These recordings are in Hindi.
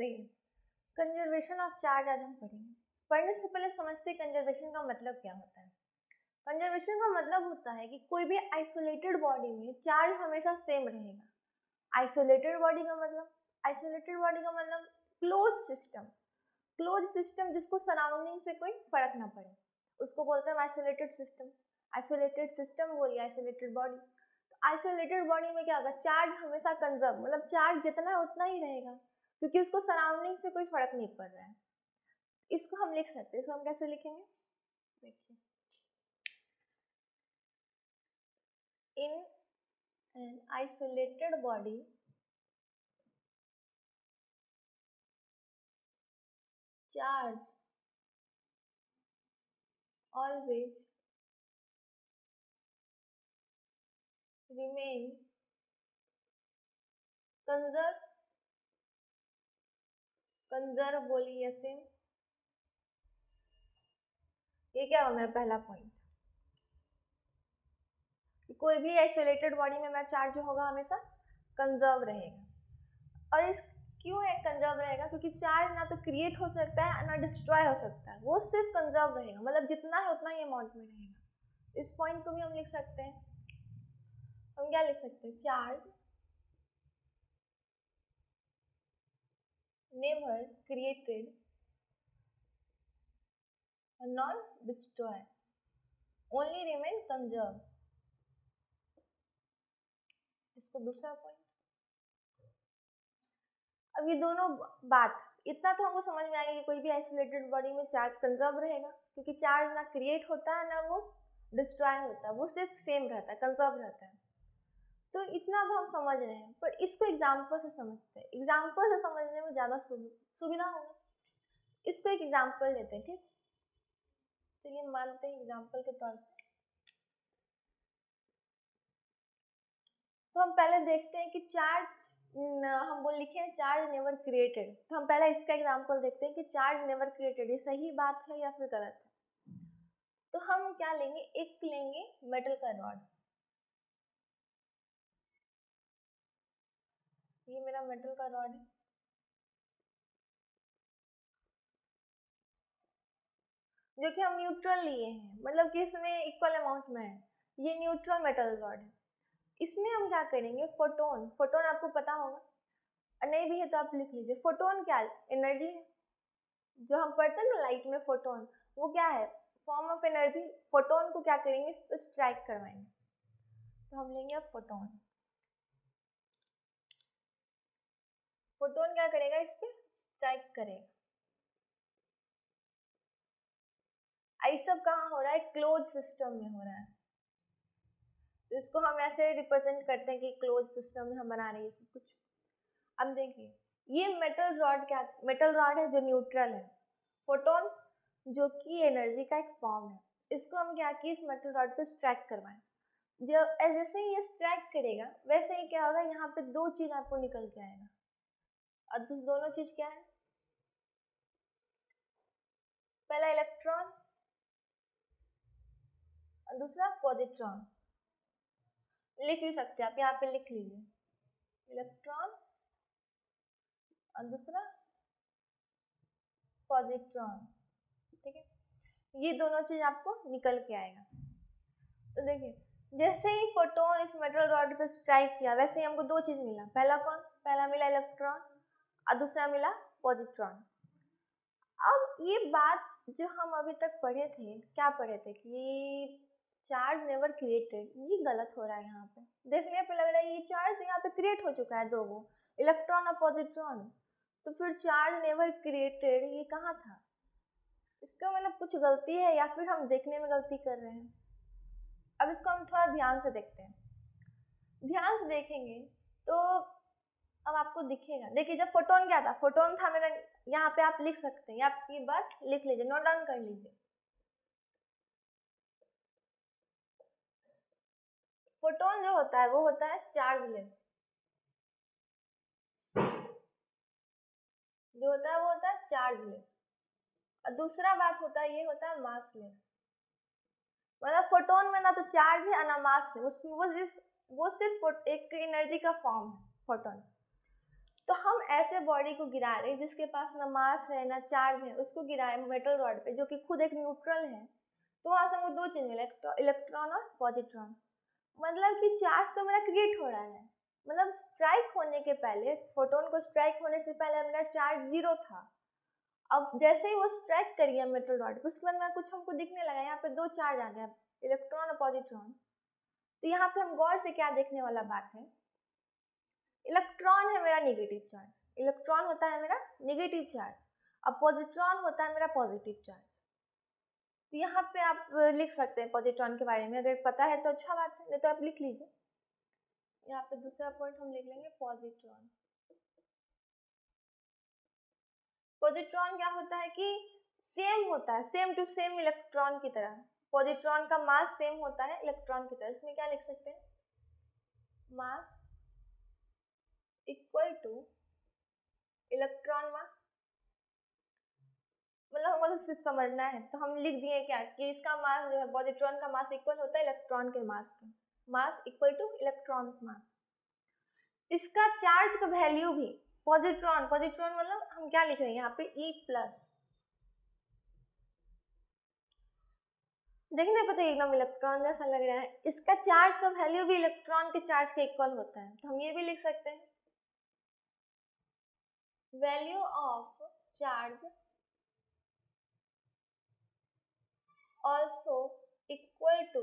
नहीं, कंजर्वेशन ऑफ चार्ज आज हम पढ़ेंगे। पढ़ने से पहले समझते कंजर्वेशन का मतलब क्या होता है। कंजर्वेशन का मतलब होता है कि कोई भी आइसोलेटेड बॉडी में चार्ज हमेशा सेम रहेगा। आइसोलेटेड बॉडी का मतलब क्लोज सिस्टम जिसको सराउंडिंग से कोई फर्क ना पड़े, उसको बोलते हैं आइसोलेटेड सिस्टम। आइसोलेटेड सिस्टम बोलिए आइसोलेटेड बॉडी। तो आइसोलेटेड बॉडी में क्या होगा, चार्ज हमेशा कंजर्व, मतलब चार्ज जितना है उतना ही रहेगा, क्योंकि उसको सराउंडिंग से कोई फर्क नहीं पड़ रहा है। इसको हम लिख सकते हैं। इसको हम कैसे लिखेंगे, देखिए, in an isolated body charge always remain conserve बोलिए ऐसे। ये क्या हुआ मेरा पहला पॉइंट, कोई भी आइसोलेटेड बॉडी में मेरा चार्ज जो होगा हमेशा कंजर्व रहेगा। और इस क्यों है कंजर्व रहेगा, क्योंकि चार्ज ना तो क्रिएट हो सकता है ना डिस्ट्रॉय हो सकता है, वो सिर्फ कंजर्व रहेगा, मतलब जितना है उतना ही अमाउंट में रहेगा। इस पॉइंट को भी हम लिख सकते हैं। हम क्या लिख सकते हैं, charge never created and not destroy, only remain conserve। इसको दूसरा पॉइंट। अब ये दोनों बात इतना तो हमको समझ में आएगा कि कोई भी आइसोलेटेड बॉडी में चार्ज कंजर्व रहेगा, क्योंकि चार्ज ना क्रिएट होता है ना वो डिस्ट्रॉय होता है, वो सिर्फ सेम रहता है, कंजर्व रहता है। तो इतना तो हम समझ रहे हैं, पर इसको एग्जाम्पल से समझते हैं। एग्जाम्पल से समझने में ज़्यादा सुविधा होगा। इसको एक एग्जाम्पल लेते हैं, ठीक। चलिए मानते हैं एग्जाम्पल के तौर पे। तो हम पहले देखते हैं कि चार्ज हम बोल लिखे हैं चार्ज नेवर क्रिएटेड। तो हम पहले इसका एग्जाम्पल देखते हैं कि चार्ज नेवर क्रिएटेड ये सही बात है या फिर गलत है। तो हम क्या लेंगे, एक लेंगे मेटल का रॉड। ये मेरा मेटल का रॉड है, जो कि हम न्यूट्रल लिए हैं, मतलब कि इसमें इक्वल अमाउंट में है। ये न्यूट्रल मेटल रॉड है। इसमें हम क्या करेंगे, फोटोन आपको पता होगा, नहीं भी है तो आप लिख लीजिए। फोटोन क्या एनर्जी है, जो हम पढ़ते हैं ना लाइट में फोटोन, वो क्या है, फॉर्म ऑफ एनर्जी। फोटोन को क्या करेंगे, इस पर स्ट्राइक करवाएंगे। तो हम लेंगे अब फोटोन क्या करेगा, इस पर स्ट्राइक करेगा। ये सब कहाँ हो रहा है, क्लोज सिस्टम में हो रहा है। तो इसको हम ऐसे रिप्रेजेंट करते हैं कि क्लोज सिस्टम में हम बना रहे हैं सब कुछ। अब देखिए, ये मेटल रॉड है जो न्यूट्रल है। फोटोन जो कि एनर्जी का एक फॉर्म है, इसको हम क्या किए, इस मेटल रॉड पे स्ट्राइक करवाएं। जैसे ही ये स्ट्राइक करेगा वैसे ही क्या होगा, यहाँ पे दो चीज आपको निकल के आएगा। और दोनों चीज क्या है, पहला इलेक्ट्रॉन और दूसरा पॉजिट्रॉन। लिख भी सकते हैं आप, यहाँ पे लिख लीजिए, इलेक्ट्रॉन और दूसरा पॉजिट्रॉन, ठीक है। ये दोनों चीज आपको निकल के आएगा। तो देखिए, जैसे ही फोटोन इस मेटल रॉड पे स्ट्राइक किया वैसे ही हमको दो चीज मिला। पहला मिला इलेक्ट्रॉन और दूसरा मिला पॉजिट्रॉन। अब ये बात जो हम अभी तक पढ़े थे, क्या पढ़े थे कि चार्ज नेवर क्रिएटेड, ये गलत हो रहा है। यहाँ पे देखने पे लग रहा है ये चार्ज यहाँ पे क्रिएट हो चुका है, दो वो इलेक्ट्रॉन और पॉजिट्रॉन। तो फिर चार्ज नेवर क्रिएटेड ये कहाँ था, इसका मतलब कुछ गलती है या फिर हम देखने में गलती कर रहे हैं। अब इसको हम थोड़ा ध्यान से देखते हैं। ध्यान से देखेंगे तो अब आपको दिखेगा। देखिए, जब फोटोन क्या था, फोटोन था मेरा, यहाँ पे आप लिख सकते हैं, आप ये बात लिख लीजिए, नोट डाउन कर लीजिए। फोटोन जो होता है वो होता है चार्जलेस, जो होता है वो होता है चार्जलेस। और दूसरा बात होता है, ये होता है मासलेस। मतलब फोटोन में ना तो चार्ज है ना मास है, उसमें वो सिर्फ एक एनर्जी का फॉर्म है फोटोन। तो हम ऐसे बॉडी को गिरा रहे हैं जिसके पास ना मास है ना चार्ज है, उसको गिराए मेटल रॉड पे जो कि खुद एक न्यूट्रल है। तो वहाँ से हमको दो चीज मिला, इलेक्ट्रॉन और पॉजिट्रॉन। मतलब कि चार्ज तो मेरा क्रिएट हो रहा है, मतलब स्ट्राइक होने के पहले, फोटोन को स्ट्राइक होने से पहले मेरा चार्ज 0 था। अब जैसे ही वो स्ट्राइक कर गया मेटल रॉड पे, उसके बाद में कुछ हमको दिखने लगा, यहाँ पे दो चार्ज आ गया, इलेक्ट्रॉन और पॉजिट्रॉन। तो यहाँ पे हम गौर से क्या देखने वाला बात है, इलेक्ट्रॉन है मेरा नेगेटिव चार्ज, इलेक्ट्रॉन होता है मेरा नेगेटिव चार्ज, अब पॉजिट्रॉन होता है मेरा पॉजिटिव चार्ज। तो यहाँ पे आप लिख सकते हैं पॉजिट्रॉन के बारे में, अगर पता है तो अच्छा बात है, नहीं तो आप लिख लीजिए। यहाँ पे दूसरा पॉइंट हम लिख लेंगे पॉजिट्रॉन। पॉजिट्रॉन क्या होता है कि सेम होता है, सेम टू सेम इलेक्ट्रॉन की तरह। पॉजिट्रॉन का मास सेम होता है इलेक्ट्रॉन की तरह। इसमें क्या लिख सकते हैं, मास इक्वल टू इलेक्ट्रॉन मास। मतलब हमको तो सिर्फ समझना है, तो हम लिख दिए क्या कि इसका मास जो है, पॉजिट्रॉन का मास इक्वल होता है इलेक्ट्रॉन के मास के, मास इक्वल टू इलेक्ट्रॉन मास। इसका चार्ज का वैल्यू भी, पॉजिट्रॉन मतलब हम क्या लिख रहे हैं यहाँ पे E+, देखने पे तो एकदम इलेक्ट्रॉन जैसा लग रहा है। इसका चार्ज का वैल्यू भी इलेक्ट्रॉन के चार्ज के इक्वल होता है, तो हम ये भी लिख सकते हैं, value of charge also equal to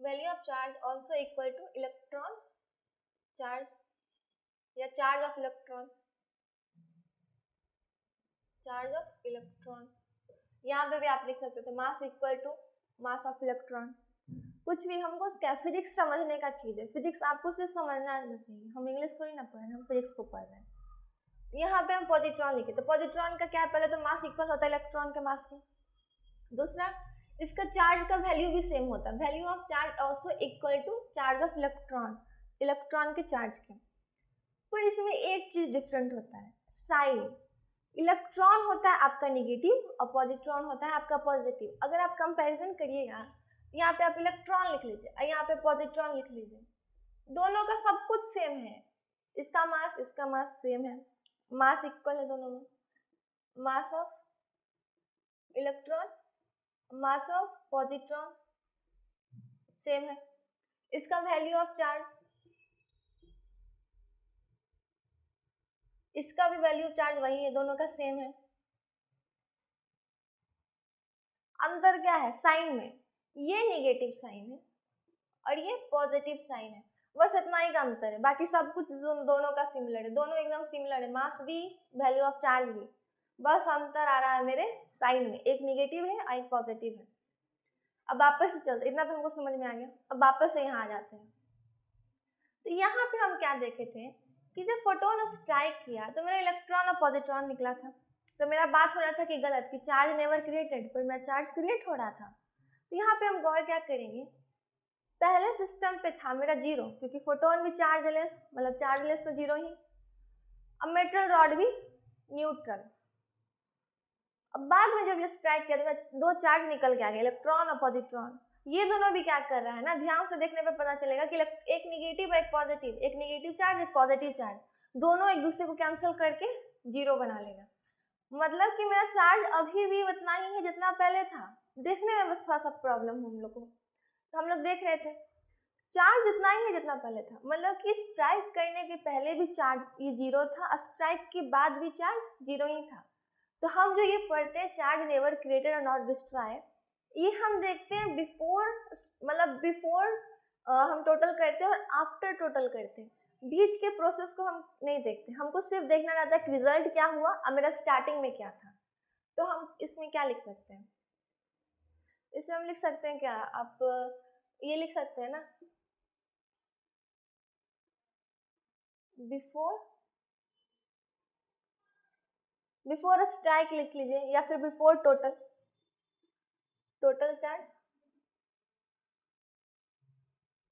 value of charge also equal to electron charge या charge of electron, charge of electron। यहाँ पे भी आप लिख सकते थे mass equal to mass of electron. कुछ भी हमको क्या, फिजिक्स समझने का चीज है, फिजिक्स आपको सिर्फ समझना आना चाहिए, हम इंग्लिश थोड़ी ना पढ़ रहे हैं, हम फिजिक्स को पढ़ रहे हैं। यहाँ पे हम पॉजिट्रॉन लिखे, तो पॉजिट्रॉन का क्या है, पहले तो मास इक्वल होता है इलेक्ट्रॉन के मास के। दूसरा, इसका चार्ज का वैल्यू भी सेम होता है, value of charge also equal to charge of electron, electron के चार्ज के। पर इसमें एक चीज डिफरेंट होता है, साइन। इलेक्ट्रॉन होता है आपका नेगेटिव और पॉजिट्रॉन होता है आपका पॉजिटिव। अगर आप कंपैरिजन करिएगा, यहाँ पे आप इलेक्ट्रॉन लिख लीजिए और यहाँ पे पॉजिट्रॉन लिख लीजिए, दोनों का सब कुछ सेम है, इसका मास सेम है, मास इक्वल है दोनों में, मास of electron mass of positron same है, इसका वैल्यू ऑफ चार्ज, इसका भी वैल्यू ऑफ चार्ज वही है, दोनों का सेम है। अंतर क्या है साइन में, ये नेगेटिव साइन है और ये पॉजिटिव साइन है, बस इतना ही का अंतर है, बाकी सब कुछ दोनों का सिमिलर है, दोनों एकदम सिमिलर है, मास भी वैल्यू ऑफ चार्ज भी, बस अंतर आ रहा है मेरे साइन में, एक नेगेटिव है और एक पॉजिटिव है। अब वापस से चलते, इतना तो हमको समझ में आ गया, अब वापस से यहाँ आ जाते हैं। तो यहाँ पे हम क्या देखे थे कि जब फोटोन स्ट्राइक किया तो मेरा इलेक्ट्रॉन और पॉजिट्रॉन निकला था, तो मेरा बात हो रहा था कि गलत, कि चार्ज नेवर क्रिएटेड, पर मेरा चार्ज क्रिएट हो रहा था। तो यहाँ पे हम गौर क्या करेंगे, पहले सिस्टम पे था मेरा 0, क्योंकि फोटोन भी चार्जलेस, मतलब चार्जलेस तो 0 ही, अब मेटल रॉड भी न्यूट्रल। अब बाद में जब ये स्ट्राइक किया तो दो चार्ज निकल के आ गए, इलेक्ट्रॉन और पॉजिट्रॉन। ये दोनों भी क्या कर रहा है ना, ध्यान से देखने पे पता चलेगा कि एक नेगेटिव एक पॉजिटिव, एक नेगेटिव चार्ज एक पॉजिटिव चार्ज, दोनों एक दूसरे को कैंसिल करके 0 बना लेगा। मतलब कि मेरा चार्ज अभी भी उतना ही है जितना पहले था। देखने में बस थोड़ा सा प्रॉब्लम हम लोग को, तो हम लोग देख रहे थे चार्ज उतना ही है जितना पहले था, मतलब कि स्ट्राइक करने के पहले भी चार्ज ये 0 था, स्ट्राइक के बाद भी चार्ज 0 ही था। तो हम जो ये पढ़ते हैं चार्ज नेवर क्रिएटेड और नॉट डिस्ट्रॉयड, ये हम देखते हैं बिफोर, मतलब बिफोर हम टोटल करते हैं और आफ्टर टोटल करते हैं, बीच के प्रोसेस को हम नहीं देखते, हमको सिर्फ देखना रहता है कि रिजल्ट क्या हुआ और मेरा स्टार्टिंग में क्या था। तो हम इसमें क्या लिख सकते हैं, इसमें हम लिख सकते हैं क्या, आप ये लिख सकते हैं ना, बिफोर स्ट्राइक लिख लीजिए, या फिर before total charge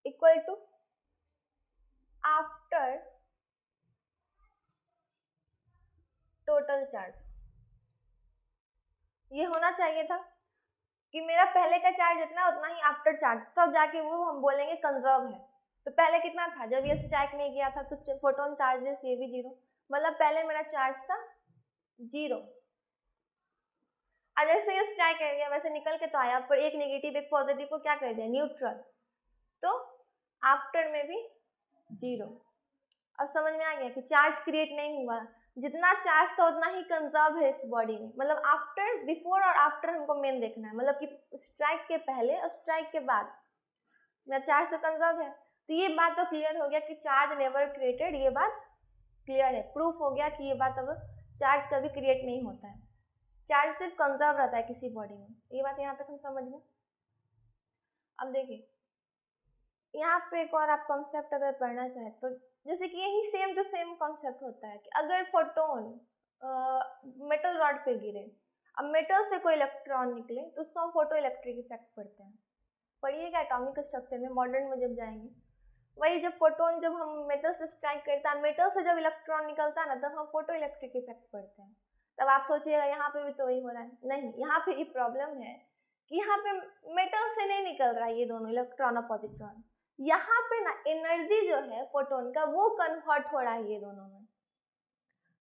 equal to after total charge. ये होना चाहिए था कि मेरा पहले का चार्ज जितना उतना ही आफ्टर चार्ज, तब जाके वो हम बोलेंगे कंजर्व है। तो पहले कितना था, जब ये स्ट्राइक नहीं किया था तो फोटोन चार्जलेस, ये भी 0, मतलब पहले मेरा चार्ज था 0। जैसे ये स्ट्राइक कर गया वैसे निकल के तो आया, पर एक नेगेटिव एक पॉजिटिव को क्या कर दिया, न्यूट्रल, तो आफ्टर में भी 0। अब समझ में आ गया कि चार्ज क्रिएट नहीं हुआ, जितना चार्ज था उतना ही कंजर्व है इस बॉडी में। मतलब आफ्टर, बिफोर और आफ्टर हमको मेन देखना है, मतलब कि स्ट्राइक के पहले और स्ट्राइक के बाद मेरा चार्ज तो कंजर्व है। तो ये बात तो क्लियर हो गया कि चार्ज नेवर क्रिएटेड, ये बात क्लियर है, प्रूफ हो गया कि ये बात अब चार्ज कभी क्रिएट नहीं होता है, चार्ज सिर्फ कंजर्व रहता है किसी बॉडी में। ये बात यहाँ तक हम समझ गए। अब देखिए यहाँ पे एक और आप कॉन्सेप्ट अगर पढ़ना चाहे तो, जैसे कि यही सेम टू सेम कॉन्सेप्ट होता है कि अगर फोटोन मेटल रॉड पे गिरे, अब मेटल से कोई इलेक्ट्रॉन निकले तो उसको हम फोटो इलेक्ट्रिक इफेक्ट पढ़ते हैं। पढ़िएगा एटॉमिक स्ट्रक्चर में, मॉडर्न में जब जाएंगे, वही जब फोटोन, जब हम मेटल से स्ट्राइक करता है, मेटल से जब इलेक्ट्रॉन निकलता है ना, तब हम फोटो इलेक्ट्रिक इफेक्ट पढ़ते हैं। तब आप सोचिएगा यहाँ पे भी तो वही हो रहा है, नहीं, यहाँ पे ये प्रॉब्लम है कि यहाँ पे मेटल से नहीं निकल रहा है ये दोनों इलेक्ट्रॉन और पॉजिट्रॉन, यहाँ पे ना एनर्जी जो है फोटोन का वो कन्वर्ट हो रहा है, ये दोनों में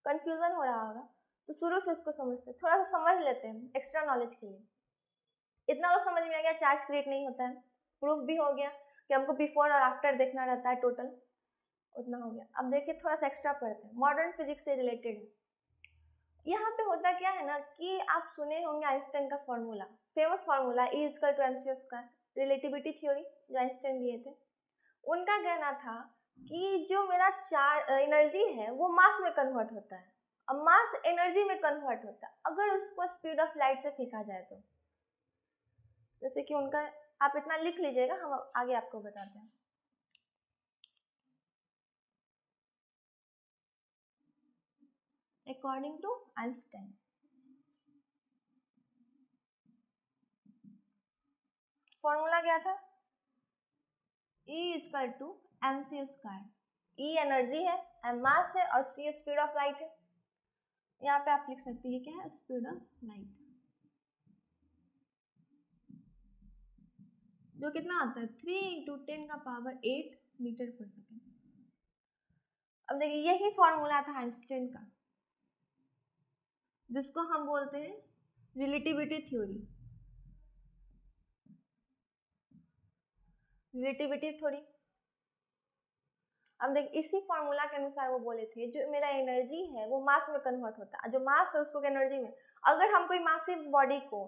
कंफ्यूजन हो रहा होगा। तो शुरू से इसको समझते हैं, थोड़ा सा समझ लेते हैं एक्स्ट्रा नॉलेज के लिए। इतना तो समझ में आ गया चार्ज क्रिएट नहीं होता है, प्रूफ भी हो गया कि हमको बिफोर और आफ्टर देखना रहता है टोटल, उतना हो गया। अब देखिए थोड़ा सा एक्स्ट्रा पढ़ते हैं, मॉडर्न फिजिक्स से रिलेटेड है। यहाँ पे होता क्या है ना कि आप सुने होंगे आइंस्टाइन का formula, famous formula E=mc², relativity theory जो आइंस्टाइन दिए थे। उनका कहना था कि जो मेरा एनर्जी है वो मास में कन्वर्ट होता है, अब मास एनर्जी में कन्वर्ट होता है अगर उसको स्पीड ऑफ लाइट से फेंका जाए तो। जैसे कि उनका, आप इतना लिख लीजिएगा, हम आगे आपको बताते हैं। अकॉर्डिंग टू आइंस्टाइन, फॉर्मूला क्या था, E=mc²। E एनर्जी है, m मास है और c स्पीड ऑफ लाइट है। यहाँ पे आप लिख सकते हैं क्या है, स्पीड ऑफ लाइट, जो कितना आता है 3 × 10⁸ मीटर पर सेकेंड। अब देखिए यही फॉर्मूला था आइंस्टाइन का, जिसको हम बोलते हैं रिलेटिविटी थ्योरी। रिलेटिविटी थ्योरी, अब देख इसी फॉर्मूला के अनुसार वो बोले थे जो मेरा एनर्जी है वो मास में कन्वर्ट होता है, जो मास है उसको एनर्जी में, अगर हम कोई मासिव बॉडी को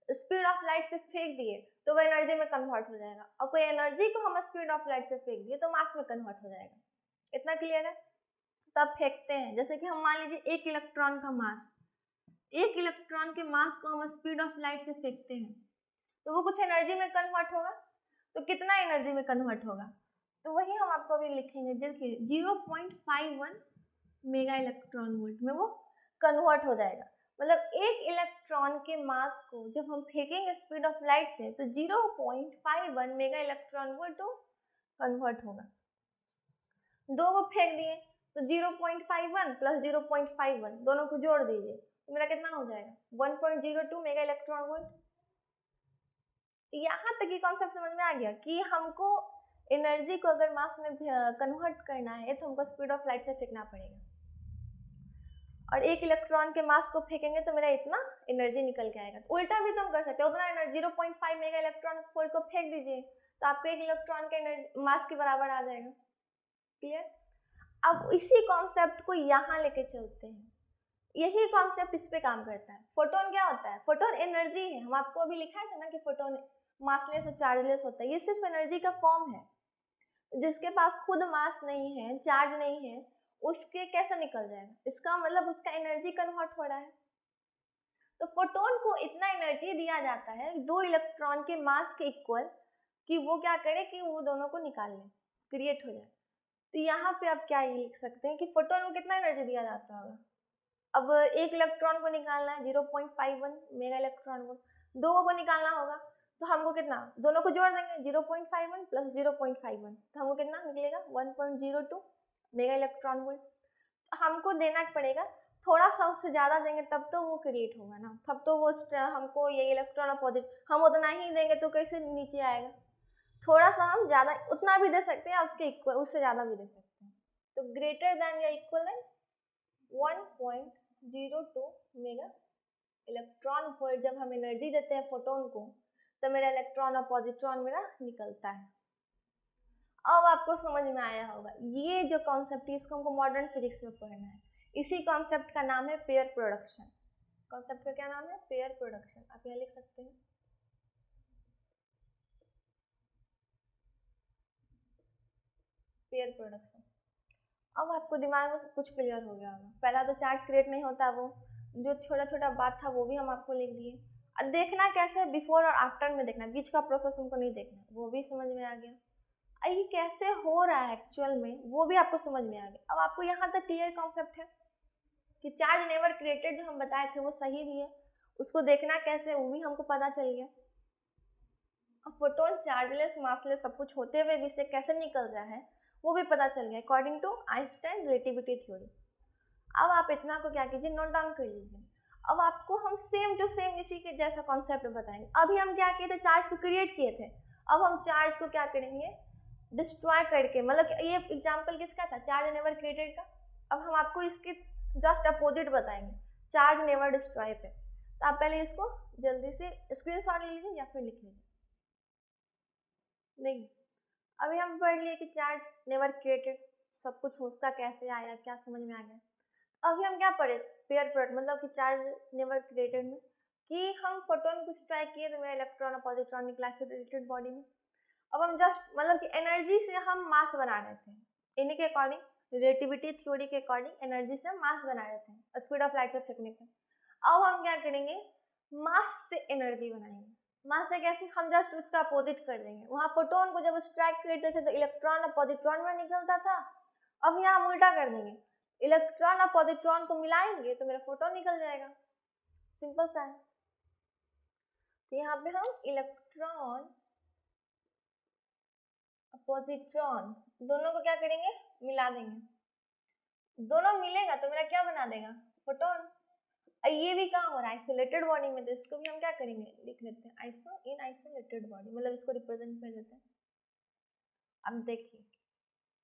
स्पीड ऑफ लाइट से फेंक दिए तो वो एनर्जी में कन्वर्ट हो जाएगा, और कोई एनर्जी को हम स्पीड ऑफ लाइट से फेंक दिए तो मास में कन्वर्ट हो जाएगा। इतना क्लियर है? तब फेंकते हैं, जैसे कि हम मान लीजिए एक इलेक्ट्रॉन का मास, एक इलेक्ट्रॉन के मास को हम स्पीड ऑफ लाइट से फेंकते हैं तो वो कुछ एनर्जी में कन्वर्ट होगा, तो कितना एनर्जी में कन्वर्ट होगा, तो वही हम आपको अभी लिखेंगे। देखिए 0.51 मेगा इलेक्ट्रॉन वोल्ट में वो कन्वर्ट हो जाएगा। मतलब एक इलेक्ट्रॉन के मास को जब हम फेंकेंगे स्पीड ऑफ लाइट से तो 0.51 मेगा इलेक्ट्रॉन वोल्ट कन्वर्ट होगा। दो को फेंक दिए तो 0.51 प्लस 0.51 दोनों को जोड़ दीजिए तो मेरा कितना हो जाएगा 1.02 मेगा इलेक्ट्रॉन वोल्ट। यहाँ तक ये कॉन्सेप्ट समझ में आ गया कि हमको एनर्जी को अगर मास में कन्वर्ट करना है तो हमको स्पीड ऑफ लाइट से फेंकना पड़ेगा, और एक इलेक्ट्रॉन के मास को फेंकेंगे तो मेरा इतना एनर्जी निकल के आएगा। तो उल्टा भी तो हम कर सकते हैं, उतना एनर्जी 0.5 मेगा इलेक्ट्रॉन वोल्ट को फेंक दीजिए तो आपको एक इलेक्ट्रॉन के मास के बराबर आ जाएगा। क्लियर? अब इसी कॉन्सेप्ट को यहाँ लेके चलते हैं, यही कॉन्सेप्ट इस पे काम करता है। फोटोन क्या होता है? फोटोन एनर्जी है, हम आपको अभी लिखा था ना कि फोटोन मासलेस और चार्जलेस होता है। ये सिर्फ एनर्जी का फॉर्म है, जिसके पास खुद मास नहीं है, चार्ज नहीं है, उसके कैसे निकल जाएगा? इसका मतलब उसका एनर्जी कन्वर्ट हो रहा है। तो फोटोन को इतना एनर्जी दिया जाता है दो इलेक्ट्रॉन के मास के इक्वल कि वो क्या करे कि वो दोनों को निकाल ले, क्रिएट हो जाए। तो यहाँ पे आप क्या लिख सकते हैं कि फोटोन को कितना एनर्जी दिया जाता होगा। अब एक इलेक्ट्रॉन को निकालना है 0.51 मेगा इलेक्ट्रॉन वोल्ट, दो को निकालना होगा तो हमको कितना, दोनों को जोड़ देंगे 0.51 प्लस 0.51 तो हमको कितना निकलेगा 1.02 मेगा इलेक्ट्रॉन वोल्ट। हमको देना पड़ेगा थोड़ा सा, उससे ज़्यादा देंगे तब तो वो क्रिएट होगा ना, तब तो वो हमको ये इलेक्ट्रॉन अपोजिट, हम उतना ही देंगे तो कैसे नीचे आएगा। थोड़ा सा हम ज़्यादा उतना भी दे सकते हैं, उसके इक्वल उससे ज़्यादा भी दे सकते हैं। तो ग्रेटर देन या equal than 1.02 mega electron volt जब हम एनर्जी देते हैं फोटोन को, तो मेरा इलेक्ट्रॉन और पॉजिट्रॉन मेरा निकलता है। अब आपको समझ में आया होगा, ये जो कॉन्सेप्ट है इसको हमको मॉडर्न फिजिक्स में पढ़ना है। इसी कॉन्सेप्ट का नाम है पेयर प्रोडक्शन। कॉन्सेप्ट का क्या नाम है? Pair production. आप यहाँ लिख सकते हैं पेयर प्रोडक्शन। अब आपको दिमाग में सब कुछ क्लियर हो गया होगा। पहला तो चार्ज क्रिएट नहीं होता, वो जो छोटा छोटा बात था वो भी हम आपको लिख दिए। अब देखना कैसे, बिफोर और आफ्टर में देखना, बीच का प्रोसेस हमको नहीं देखना, वो भी समझ में आ गया। ये कैसे हो रहा है एक्चुअल में, वो भी आपको समझ में आ गया। अब आपको यहाँ तक क्लियर कॉन्सेप्ट है कि चार्ज नेवर क्रिएटेड जो हम बताए थे वो सही भी है, उसको देखना कैसे वो भी हमको पता चल गया। अब फोटोन चार्जलेस मासलेस सब कुछ होते हुए भी इससे कैसे निकल रहा है वो भी पता चल गया according to Einstein relativity theory. अब आप इतना को क्या कीजिए, नोट डाउन कर लीजिए। अब आपको हम सेम टू सेम इसी के जैसा कॉन्सेप्ट बताएंगे। अभी हम क्या किए थे, चार्ज को क्रिएट किए थे, अब हम चार्ज को क्या करेंगे, डिस्ट्रॉय करके। मतलब ये एग्जाम्पल किसका था, चार्ज नेवर क्रिएटेड का। अब हम आपको इसके जस्ट अपोजिट बताएंगे, चार्ज नेवर डिस्ट्रॉय पे। तो आप पहले इसको जल्दी से स्क्रीनशॉट ले लीजिए या फिर लिख लीजिए। देखिए अभी हम पढ़ लिए कि चार्ज नेवर क्रिएटेड, सब कुछ उसका कैसे आया, क्या समझ में आ गया। अभी हम क्या पढ़े, पेयर प्रोडक्ट, मतलब कि चार्ज नेवर क्रिएटेड में कि हम फोटोन को स्ट्राइक किए तो मेरा इलेक्ट्रॉन और पॉजिट्रॉन निकला आइसोलेटेड बॉडी में। अब हम जस्ट मतलब कि एनर्जी से हम मास बना रहे थे, इन्हीं के अकॉर्डिंग, रिलेटिविटी थ्योरी के अकॉर्डिंग एनर्जी से हम मास बना रहे थे स्पीड ऑफ लाइट से फेंकने पे। अब हम क्या करेंगे, मास से एनर्जी बनाएंगे। मास से कैसे, हम जस्ट उसका अपोजिट कर देंगे। वहाँ फोटोन को जब स्ट्राइक करते थे तो इलेक्ट्रॉन और पॉजिट्रॉन में निकलता था, अब यहाँ हम उल्टा कर देंगे, इलेक्ट्रॉन और पॉजिट्रॉन को मिलाएंगे तो मेरा फोटोन निकल जाएगा। सिंपल सा है। तो यहाँ पे हम इलेक्ट्रॉन पॉजिट्रॉन दोनों को क्या करेंगे, मिला देंगे। दोनों मिलेगा तो मेरा क्या बना देगा, फोटोन। ये भी कहाँ हो रहा है, आइसोलेटेड बॉडी में, तो इसको भी हम क्या करेंगे, लिख लेते हैं आइसो इन आइसोलेटेड बॉडी, मतलब इसको रिप्रेजेंट कर देते हैं। अब देखिए,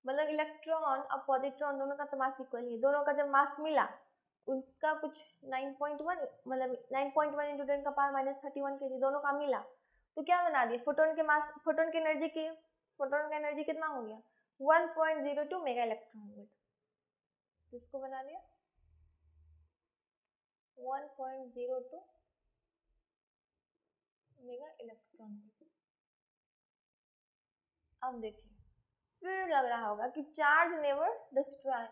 मतलब इलेक्ट्रॉन और पॉजिट्रॉन दोनों का तो मास इक्वल है, दोनों का जब मास मिला उसका कुछ 9.1 मतलब 9.1 इंटू 10 का पावर माइनस 31 kg दोनों का मिला तो क्या बना दिया, फोटोन के मास, फोटोन की एनर्जी की, फोटोन का एनर्जी कितना हो गया 1.02 मेगा इलेक्ट्रॉन वोल्ट। किसको बना दिया 1.02 मेगा इलेक्ट्रॉन वोल्ट। अब देखिए फिर लग रहा होगा कि चार्ज नेवर डिस्ट्रॉय,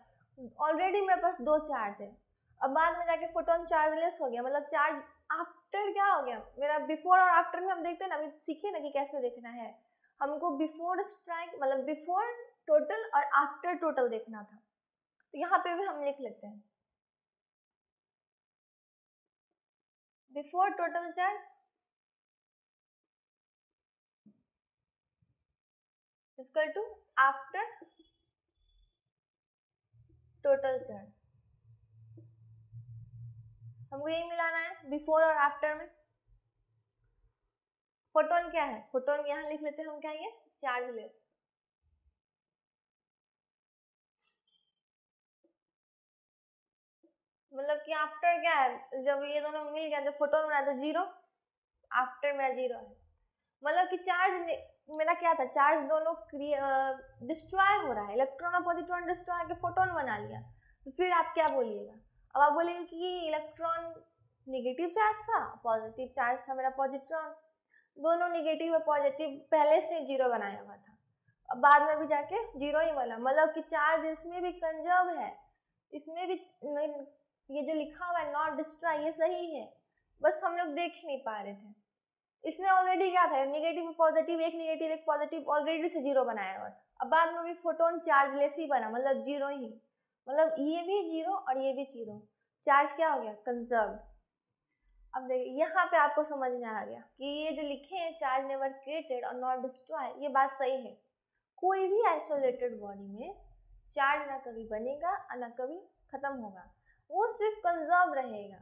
ऑलरेडी मेरे पास दो चार्ज है, अब बाद में जाके फोटोन चार्जलेस हो गया, मतलब चार्ज आफ्टर क्या हो गया मेरा, बिफोर और आफ्टर में हम देखते हैं ना, अभी सीखे ना कि कैसे देखना है, हमको बिफोर स्ट्राइक मतलब बिफोर टोटल और आफ्टर टोटल देखना था। तो यहाँ पे भी हम लिख लेते हैं before total charge equal to after total charge. हमको यही मिलाना है बिफोर और आफ्टर में। फोटोन क्या है, फोटोन यहाँ लिख लेते हैं हम, क्या ये चार्जलेस। मतलब कि आफ्टर क्या है, जब ये दोनों मिल गया, जब फोटोन बना तो जीरो, आफ्टर मेरा जीरो है। मतलब कि चार्ज मेरा क्या था, चार्ज दोनों डिस्ट्रॉय हो रहा है, इलेक्ट्रॉन और पॉजिट्रॉन डिस्ट्रॉय के फोटोन बना लिया, तो फिर आप क्या बोलिएगा, अब आप बोलेंगे कि इलेक्ट्रॉन निगेटिव चार्ज था, पॉजिटिव चार्ज था मेरा पॉजिट्रॉन, दोनों निगेटिव और पॉजिटिव पहले से जीरो बनाया हुआ था, अब बाद में भी जाके जीरो ही बना, मतलब कि चार्ज इसमें भी कंजर्व है, इसमें भी ये जो लिखा हुआ है नॉट डिस्ट्रॉय ये सही है, बस हम लोग देख नहीं पा रहे थे। इसमें ऑलरेडी क्या था, नेगेटिव पॉजिटिव एक पॉजिटिव ऑलरेडी से जीरो बनाया हुआ था, अब बाद में भी फोटोन चार्जलेस ही बना, मतलब जीरो ही, मतलब ये भी जीरो और ये भी जीरो, चार्ज क्या हो गया कंजर्व। अब देखिए यहाँ पे आपको समझ में आ गया कि ये जो लिखे हैं चार्ज नेवर क्रिएटेड और नॉट डिस्ट्रॉय, ये बात सही है। कोई भी आइसोलेटेड बॉडी में चार्ज ना कभी बनेगा और ना कभी खत्म होगा, वो सिर्फ कंजर्व रहेगा।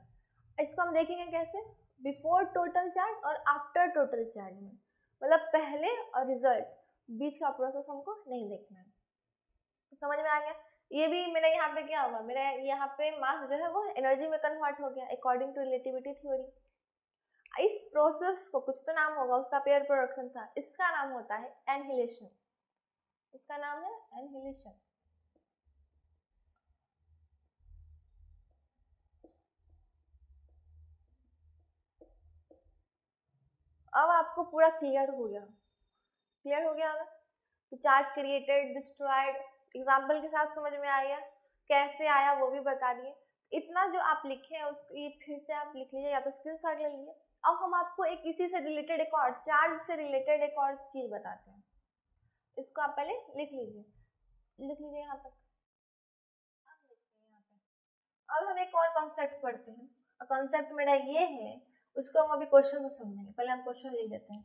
इसको हम देखेंगे कैसे, बिफोर टोटल चार्ज और आफ्टर टोटल चार्ज में, मतलब पहले और रिजल्ट, बीच का प्रोसेस हमको नहीं देखना है। समझ में आ गया? ये भी मेरा यहाँ पे क्या होगा, मेरा यहाँ पे मास जो है वो एनर्जी में कन्वर्ट हो गया अकॉर्डिंग टू रिलेटिविटी थ्योरी। इस प्रोसेस को कुछ तो नाम होगा, उसका पेयर प्रोडक्शन था, इसका नाम होता है एनहिलेशन। इसका नाम है एनहिलेशन। अब आपको पूरा क्लियर हो गया होगा कि चार्ज क्रिएटेड, डिस्ट्रॉयड, एग्जाम्पल के साथ समझ में आ गया, कैसे आया वो भी बता दिए। इतना जो आप लिखे हैं उसको ये फिर से आप लिख लीजिए या तो स्क्रीनशॉट ले लीजिए। अब हम आपको एक इसी से रिलेटेड एक और चार्ज से रिलेटेड एक और चीज बताते हैं, इसको आप पहले लिख लीजिए यहाँ तक। अब हम एक और कॉन्सेप्ट पढ़ते हैं, कॉन्सेप्ट मेरा ये है, उसको हम अभी क्वेश्चन में समझेंगे। पहले हम क्वेश्चन लिख देते हैं।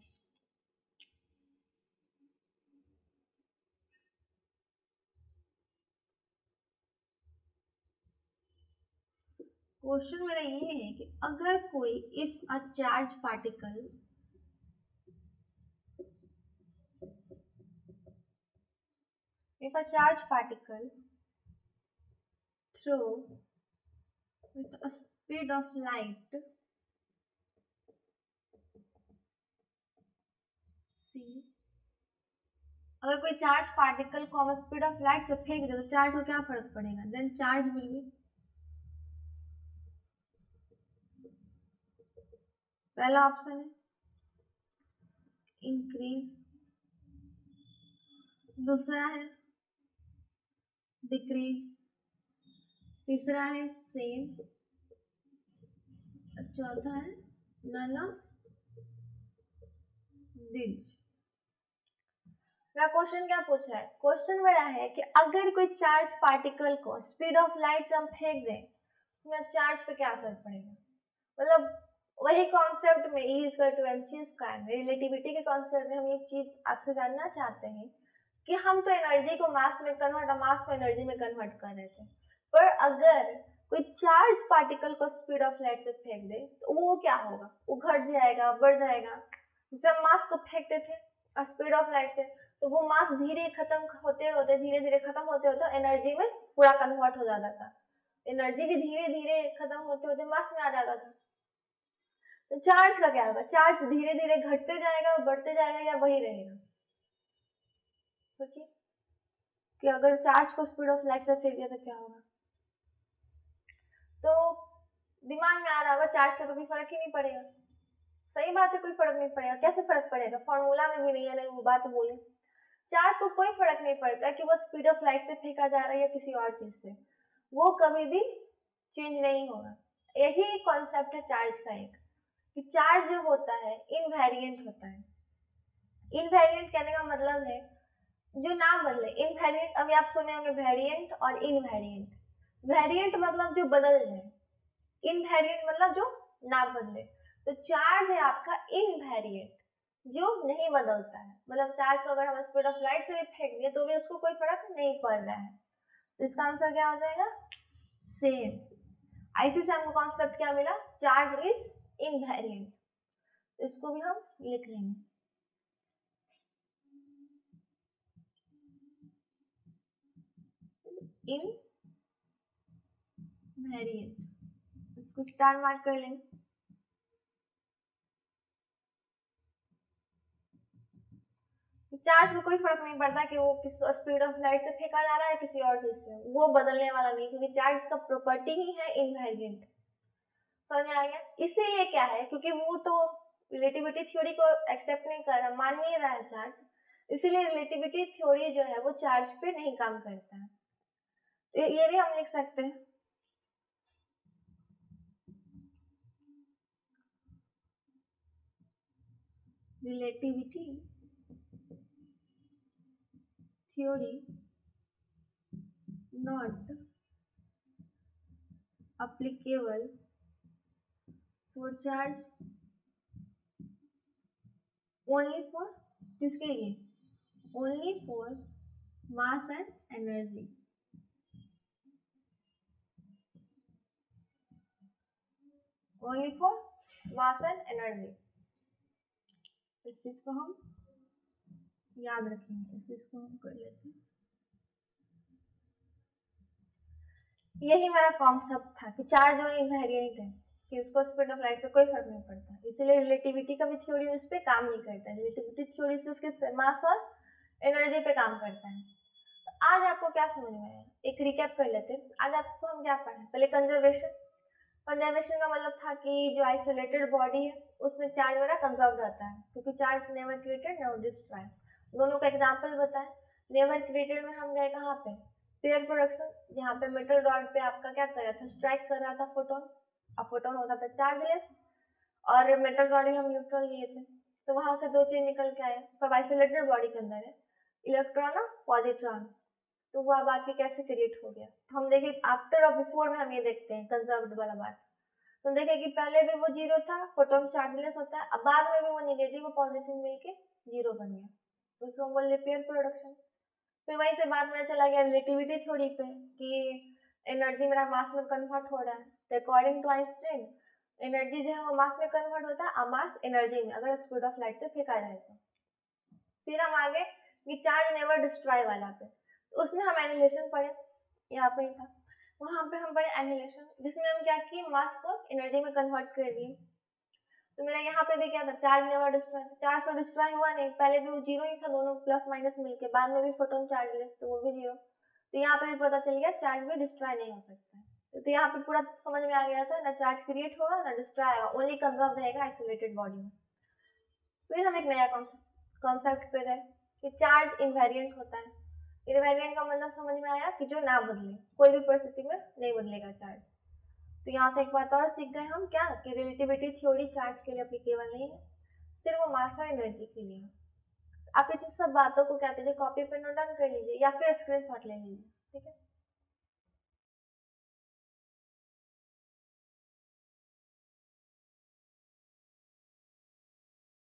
क्वेश्चन मेरा ये है कि अगर कोई if a charge particle through with a speed of light c, अगर कोई चार्ज पार्टिकल को हम स्पीड ऑफ लाइट से फेंक दे तो चार्ज को क्या फर्क पड़ेगा? देन चार्ज विल बी, पहला ऑप्शन है इंक्रीज, दूसरा है डिक्रीज, तीसरा है सेम, चौथा है नन ऑफ दिस। मेरा क्वेश्चन क्या पूछा है? क्वेश्चन मेरा है कि अगर कोई चार्ज पार्टिकल को स्पीड ऑफ लाइट से हम फेंक दें तो चार्ज पे क्या असर पड़ेगा? मतलब वही कॉन्सेप्ट में E equal to mc square में रिलेटिविटी के कॉन्सेप्ट में हम एक चीज आपसे जानना चाहते हैं कि हम तो एनर्जी को मास में कन्वर्ट, मास को एनर्जी में कन्वर्ट कर रहे थे, पर अगर कोई चार्ज पार्टिकल को स्पीड ऑफ लाइट से फेंक दे तो वो क्या होगा? वो घट जाएगा, बढ़ जाएगा? जैसे हम मास को फेंकते थे स्पीड ऑफ लाइट से तो वो मास धीरे खत्म होते होते धीरे धीरे खत्म होते होते एनर्जी में पूरा कन्वर्ट हो जाता था, एनर्जी भी धीरे धीरे खत्म होते होते मास में आ जाता था। तो चार्ज का क्या होगा? चार्ज धीरे धीरे घटते जाएगा, बढ़ते जाएगा या वही रहेगा? सोचिए कि अगर चार्ज को स्पीड ऑफ लाइट से फेंक दिया तो क्या होगा? तो दिमाग में आ रहा होगा चार्ज का तो कोई फर्क ही नहीं पड़ेगा। सही बात है, कोई फर्क नहीं पड़ेगा। कैसे फर्क पड़ेगा? फॉर्मूला में भी नहीं है, नहीं वो बात बोले। चार्ज को कोई फर्क नहीं पड़ता कि वो स्पीड ऑफ लाइट से फेंका जा रहा है या किसी और चीज से, वो कभी भी चेंज नहीं होगा। यही कॉन्सेप्ट है चार्ज का एक, कि चार्ज जो होता है इनवेरिएंट होता है। इनवेरिएंट कहने का मतलब है जो ना बदले। इनवेरिएंट अभी आप सुने होंगे वेरिएंट और इनवेरिएंट। वेरिएंट मतलब जो बदल जाए, इनवेरिएंट मतलब जो ना बदले। तो चार्ज है आपका इनवेरिएंट, जो नहीं बदलता है। मतलब चार्ज को अगर हम स्पीड ऑफ लाइट से भी फेंक दिए तो भी उसको कोई फर्क नहीं पड़ रहा है। तो इसका आंसर क्या हो जाएगा? सेम। ऐसे से हमको कॉन्सेप्ट क्या मिला? Charge is invariant. इसको भी हम लिख लेंगे। इनवेरिएंट, इसको स्टार मार्क कर लेंगे। चार्ज को कोई फर्क नहीं पड़ता कि वो किस स्पीड ऑफ लाइट से फेंका जा रहा है किसी और चीज से, वो बदलने वाला नहीं, क्योंकि चार्ज का प्रॉपर्टी ही है इनवेरिएंट। समझ में आ गया? इसीलिए क्या है, क्योंकि वो तो रिलेटिविटी थ्योरी को एक्सेप्ट नहीं कर रहा, मान नहीं रहा है चार्ज, इसीलिए रिलेटिविटी थ्योरी जो है वो चार्ज पे नहीं काम करता है। तो ये भी हम लिख सकते हैं। Relativity theory not applicable for charge, only for किसके लिए? only for mass and energy। only for mass and energy। इस चीज को हम याद रखेंगे, इस चीज को हम कर लेते हैं। यही मेरा कॉन्सेप्ट था कि चार्ज और इनवेरिएंट है, कि उसको स्पीड ऑफ लाइट से कोई फर्क नहीं पड़ता, इसीलिए रिलेटिविटी का भी थ्योरी उस पर काम नहीं करता है। रिलेटिविटी थ्योरी सिर्फ किस मास और एनर्जी पे काम करता है। तो आज आपको क्या समझ में आया, एक रिकैप कर लेते हैं। आज आपको हम क्या पढ़े, पहले कंजर्वेशन। कंजर्वेशन का मतलब था कि जो आइसोलेटेड बॉडी है उसमें चार्ज मेरा कंजर्व रहता है, क्योंकि charge never created never destroy. दोनों का एग्जाम्पल बताएं। नेवर क्रिएटेड में हम गए कहाँ पे, पेयर प्रोडक्शन, जहाँ पे मेटल रॉड पे आपका क्या कर रहा था, स्ट्राइक कर रहा था फोटोन, और फोटोन होता था चार्जलेस, और मेटल रॉड भी हम न्यूट्रल लिए थे। तो वहां से दो चीज निकल के आए, सब आइसोलेटेड बॉडी के अंदर है, इलेक्ट्रॉन और पॉजिट्रॉन। तो वो बात की कैसे क्रिएट हो गया, तो हम देखें आफ्टर और बिफोर में हम ये देखते हैं कंजर्व्ड वाला बात। तो देखें कि पहले भी वो जीरो था, फोटोन चार्जलेस होता है, अब बाद में भी वो नेगेटिव और पॉजिटिव मिलके जीरो बन गया, तो उसको हम बोल पेयर प्रोडक्शन। फिर वहीं से बाद में चला गया रिलेटिविटी थ्योरी पे कि एनर्जी मेरा मास में कन्वर्ट हो रहा है। तो अकॉर्डिंग टू आइंस्टाइन एनर्जी जो है वो मास में कन्वर्ट होता है, और मास एनर्जी में अगर स्पीड ऑफ लाइट से फेंका जाए तो। फिर हम आगे कि चार्ज नेवर डिस्ट्रॉय वाला पे, तो उसमें हम एनिहिलेशन पढ़े, यहाँ पे ही था, वहां पे हम पढ़े एनिहिलेशन, जिसमें हम क्या किए, मास को एनर्जी में कन्वर्ट कर दिए। तो मेरा यहाँ पे भी क्या था, चार्ज नेवर डिस्ट्रॉय, चार्ज तो डिस्ट्रॉय हुआ नहीं, पहले भी वो जीरो ही था, दोनों प्लस माइनस मिलके, बाद में भी फोटोन चार्जलेस तो वो भी जीरो। तो यहाँ पे भी पता चल गया चार्ज भी डिस्ट्रॉय नहीं हो सकता है। तो यहाँ पे पूरा समझ में आ गया था, ना चार्ज क्रिएट होगा ना डिस्ट्रॉय होगा, ओनली कंजर्व रहेगा आइसोलेटेड बॉडी में। फिर हम एक नया कॉन्सेप्ट पे गए कि चार्ज इनवेरिएंट होता है। इनवेरिएंट का मतलब समझ में आया कि जो ना बदले, कोई भी परिस्थिति में नहीं बदलेगा चार्ज। तो यहाँ से एक बात और सीख गए हम क्या, कि रिलेटिविटी थ्योरी चार्ज के लिए एप्लीकेबल नहीं है, सिर्फ वो मास और एनर्जी के लिए। आप इन सब बातों को क्या कीजिए, कॉपी पे नोट डाउन कर लीजिए या फिर स्क्रीनशॉट ले लीजिए, ठीक है।